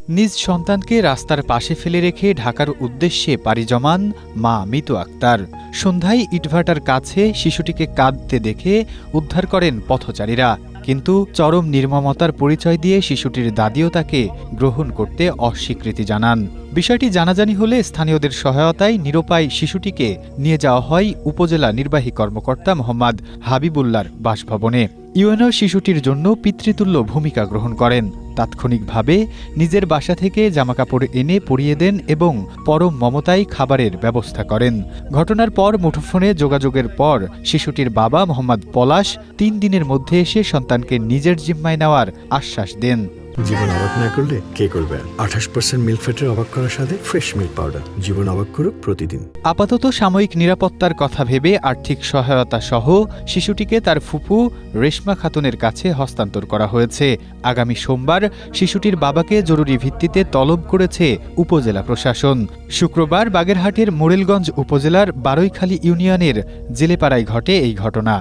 নিজ সন্তানকে রাস্তার পাশে ফেলে রেখে ঢাকার উদ্দেশ্যে পাড়ি জমান মা মিতু আক্তার। সন্ধ্যায় ইটভাটার কাছে শিশুটিকে কাঁদতে দেখে উদ্ধার করেন পথচারীরা, কিন্তু চরম নির্মমতার পরিচয় দিয়ে শিশুটির দাদিও তাকে গ্রহণ করতে অস্বীকৃতি জানান। বিষয়টি জানাজানি হলে স্থানীয়দের সহায়তায় নিরুপায় শিশুটিকে নিয়ে যাওয়া হয় উপজেলা নির্বাহী কর্মকর্তা মোহাম্মদ হাবিবুল্লাহর বাসভবনে। ইউএনও শিশুটির জন্য পিতৃতুল্য ভূমিকা গ্রহণ করেন। তাৎক্ষণিকভাবে নিজের বাসা থেকে জামাকাপড় এনে পরিয়ে দেন এবং পরম মমতায় খাবারের ব্যবস্থা করেন। ঘটনার পর মুঠোফোনে যোগাযোগের পর শিশুটির বাবা মোহাম্মদ পলাশ ৩ দিনের মধ্যে এসে সন্তানকে নিজের জিম্মায় নেওয়ার আশ্বাস দেন। জীবন অবাক না করলে কে করবে? 28% মিল্ক ফ্যাটের অবাক করার সাথে ফ্রেশ মিল্ক পাউডার। জীবন অবাক করুক প্রতিদিন। আপাতত সাময়িক নিরাপত্তার কথা ভেবে আর্থিক সহায়তা সহ শিশুটিকে তার ফুফু রেশমা খাতুনের কাছে হস্তান্তর করা হয়েছে। আগামী সোমবার শিশুটির বাবাকে জরুরি ভিত্তিতে তলব করেছে উপজেলা প্রশাসন। শুক্রবার বাগেরহাটের মোরেলগঞ্জ উপজেলার বারৈখালী ইউনিয়নের জেলেপাড়ায় ঘটে এই ঘটনা।